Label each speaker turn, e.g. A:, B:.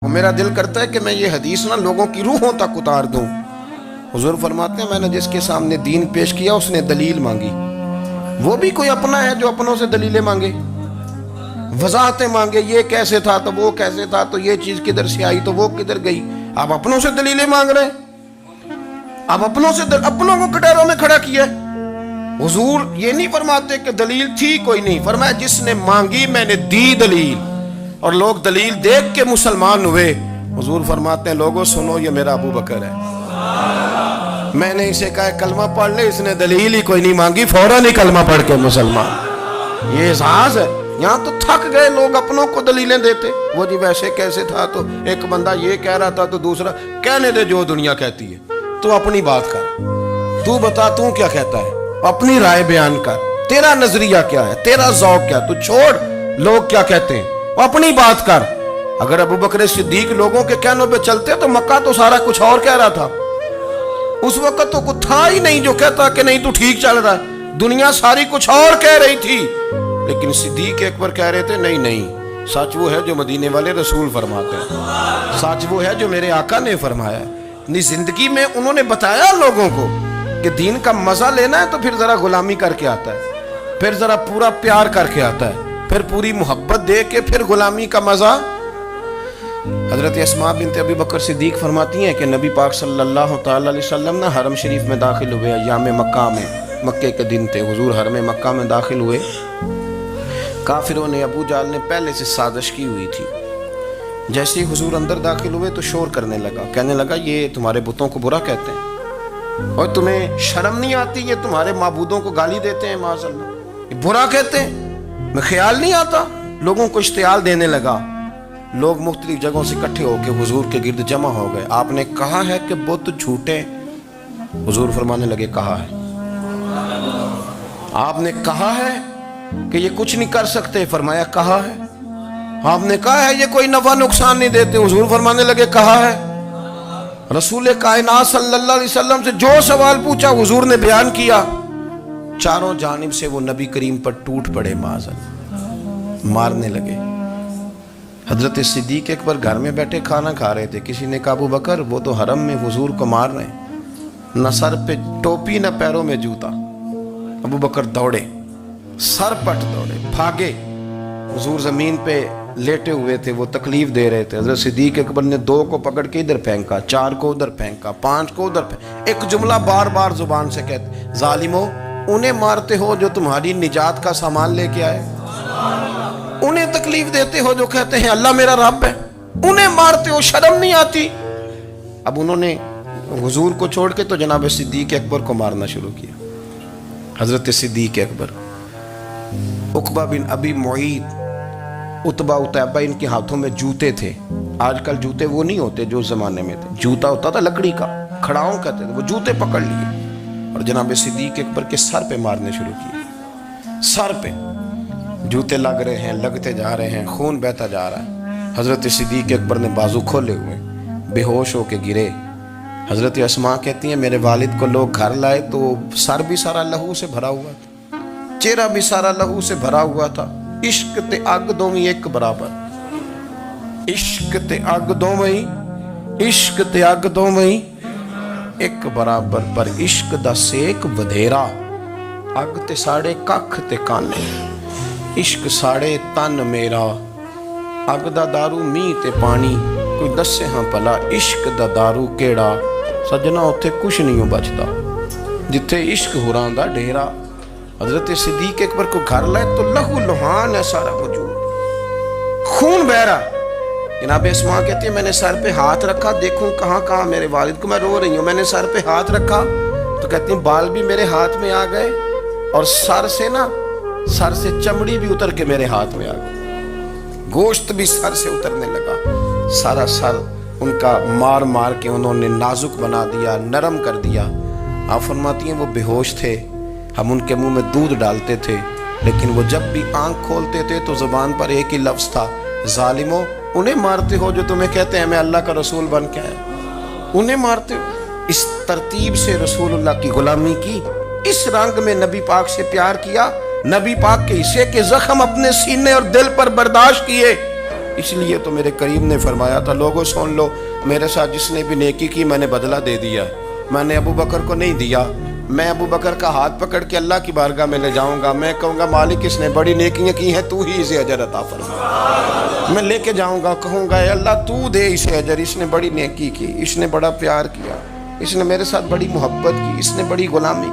A: میرا دل کرتا ہے کہ میں یہ حدیث نا لوگوں کی روحوں تک اتار دوں۔ حضور فرماتے ہیں میں نے جس کے سامنے دین پیش کیا اس نے دلیل مانگی، وہ بھی کوئی اپنا ہے جو اپنوں سے دلیلیں مانگے، وضاحتیں مانگے، یہ کیسے تھا تو وہ کیسے تھا تو یہ چیز کدھر سے آئی تو وہ کدھر گئی۔ آپ اپنوں سے دلیلیں مانگ رہے ہیں، آپ اپنوں کو کٹہروں میں کھڑا کیا ہے۔ حضور یہ نہیں فرماتے کہ دلیل تھی کوئی نہیں، فرمایا جس نے مانگی میں نے دی دلیل، اور لوگ دلیل دیکھ کے مسلمان ہوئے۔ حضور فرماتے ہیں لوگوں سنو یہ میرا ابو بکر ہے، میں نے اسے کہا کلمہ پڑھ لے، اس نے دلیل ہی کوئی نہیں مانگی، فوراً ہی کلمہ پڑھ کے مسلمان۔ یہ اعزاز ہے۔ یہاں تو تھک گئے لوگ اپنوں کو دلیلیں دیتے، وہ جی ویسے کیسے تھا تو ایک بندہ یہ کہہ رہا تھا تو دوسرا کہنے دے جو دنیا کہتی ہے، تو اپنی بات کر، تو بتا تو کیا کہتا ہے، اپنی رائے بیان کر، تیرا نظریہ کیا ہے، تیرا ذوق کیا، تو چھوڑ لوگ کیا کہتے ہیں، اپنی بات کر۔ اگر ابو بکر صدیق لوگوں کے کہنوں پہ چلتے تو مکہ تو سارا کچھ اور کہہ رہا تھا، اس وقت تو کچھ تھا ہی نہیں جو کہتا کہ نہیں تو ٹھیک چل رہا ہے، دنیا ساری کچھ اور کہہ رہی تھی، لیکن صدیق اکبر کہہ رہے تھے نہیں نہیں، سچ وہ ہے جو مدینے والے رسول فرماتے ہیں، سچ وہ ہے جو میرے آقا نے فرمایا ہے۔ زندگی میں انہوں نے بتایا لوگوں کو کہ دین کا مزہ لینا ہے تو پھر ذرا غلامی کر کے آتا ہے، پھر ذرا پورا پیار کر کے آتا ہے، پھر پوری محبت دے کے پھر غلامی کا مزہ۔ حضرت اسماء بنت ابی بکر صدیق فرماتی ہیں کہ نبی پاک صلی اللہ تعالی علیہ وسلم نے حرم شریف میں داخل ہوئے، ایام مکہ میں، مکے کے دن تھے، حضور حرم مکہ میں داخل ہوئے، کافروں نے، ابو جہل نے پہلے سے سازش کی ہوئی تھی۔ جیسے ہی حضور اندر داخل ہوئے تو شور کرنے لگا، کہنے لگا یہ تمہارے بتوں کو برا کہتے ہیں اور تمہیں شرم نہیں آتی، یہ تمہارے معبودوں کو گالی دیتے ہیں، معاذ اللہ یہ برا کہتے ہیں، میں خیال نہیں آتا۔ لوگوں کو اشتعال دینے لگا، لوگ مختلف جگہوں سے اکٹھے ہو کے حضور کے گرد جمع ہو گئے۔ آپ نے کہا ہے کہ بت جھوٹے، حضور فرمانے لگے کہا ہے۔ آپ نے کہا ہے کہ یہ کچھ نہیں کر سکتے، فرمایا کہا ہے۔ آپ نے کہا ہے یہ کوئی نفع نقصان نہیں دیتے، حضور فرمانے لگے کہا ہے۔ رسول کائنات صلی اللہ علیہ وسلم سے جو سوال پوچھا حضور نے بیان کیا، چاروں جانب سے وہ نبی کریم پر ٹوٹ پڑے، معاذ اللہ، مارنے لگے۔ حضرت صدیق اکبر گھر میں بیٹھے کھانا کھا رہے تھے، کسی نے کہا ابو بکر وہ تو حرم میں حضور کو مار رہے ہیں، نہ سر پہ ٹوپی نہ پیروں میں جوتا۔ ابو بکر دوڑے، سر پٹ دوڑے، بھاگے۔ حضور زمین پہ لیٹے ہوئے تھے، وہ تکلیف دے رہے تھے۔ حضرت صدیق اکبر نے 2 کو پکڑ کے ادھر پھینکا، 4 کو ادھر پھینکا، 5 کو ادھر پھینکا، ایک جملہ بار بار زبان سے کہتے ظالمو انہیں مارتے ہو جو تمہاری نجات کا سامان لے کے آئے، انہیں تکلیف دیتے ہو جو کہتے ہیں اللہ میرا رب ہے، انہیں مارتے ہو، شرم نہیں آتی۔ اب انہوں نے حضور کو چھوڑ کے تو جناب صدیق اکبر کو مارنا شروع کیا۔ حضرت صدیق اکبر، عقبہ بن ابی معیط، عتبہ اتیبہ، ان کے ہاتھوں میں جوتے تھے۔ آج کل جوتے وہ نہیں ہوتے جو زمانے میں تھے، جوتا ہوتا تھا لکڑی کا، کھڑاؤں کہتے تھے، وہ جوتے پکڑ لیے اور جناب صدیق اکبر کے سر پہ مارنے شروع کیے۔ سر پہ جوتے لگ رہے ہیں، لگتے جا رہے ہیں، خون بہتا جا رہا ہے۔ حضرت صدیق اکبر نے بازو کھولے ہوئے بے ہوش ہو کے گرے۔ حضرت اسماء کہتی ہیں میرے والد کو لوگ گھر لائے تو سر بھی سارا لہو سے بھرا ہوا تھا، چہرہ بھی سارا لہو سے بھرا ہوا تھا۔ عشق تے اگ دوویں ایک برابر، عشق تے اگ دوویں، عشق تے اگ دوویں ایک برابر، پر عشق دا سیک ودھیرا، اگ تے ساڑے ککھ تے کانے، عشق ساڑے تن میرا، اگ دا دارو می تے پانی، کوئی دسے ہاں پلا عشق دا دارو کیڑا، سجنا اتھے کچھ نہیں ہو بچتا جتھے عشق ہوراں دا ڈیرا۔ حضرت صدیق اکبر کو گھر لائے تو لہو لہان ہے سارا وجود، خون بہ رہا۔ جناب اسماء کہتی ہے میں نے سر پہ ہاتھ رکھا، دیکھوں کہاں کہاں میرے والد کو، میں رو رہی ہوں، میں نے سر پہ ہاتھ رکھا تو کہتی ہیں بال بھی میرے ہاتھ میں آ گئے اور سر سے چمڑی بھی اتر کے میرے ہاتھ میں آ گئی، گوشت بھی سر سے اترنے لگا، سارا سر ان کا مار مار کے انہوں نے نازک بنا دیا، نرم کر دیا۔ آپ فرماتی ہیں وہ بے ہوش تھے، ہم ان کے منہ میں دودھ ڈالتے تھے، لیکن وہ جب بھی آنکھ کھولتے تھے تو زبان پر ایک ہی لفظ تھا، ظالمو انہیں مارتے ہو جو تمہیں کہتے ہیں میں اللہ کا رسول بن کے آیا، انہیں مارتے ہو۔ اس ترتیب سے رسول اللہ کی غلامی کی، اس رنگ میں نبی پاک سے پیار کیا، نبی پاک کے حصے کے زخم اپنے سینے اور دل پر برداشت کیے، اس لیے تو میرے کریم نے فرمایا تھا لوگوں سن لو میرے ساتھ جس نے بھی نیکی کی میں نے بدلہ دے دیا میں نے ابو بکر کو نہیں دیا میں ابو بکر کا ہاتھ پکڑ کے اللہ کی بارگاہ میں لے جاؤں گا میں کہوں گا مالک اس نے بڑی نیکیاں کی ہیں تو ہی اسے اجر عطا فرما میں لے کے جاؤں گا کہوں گا اے اللہ تو دے اسے اجر اس نے بڑی نیکی کی اس نے بڑا پیار کیا اس نے میرے ساتھ بڑی محبت کی اس نے بڑی غلامی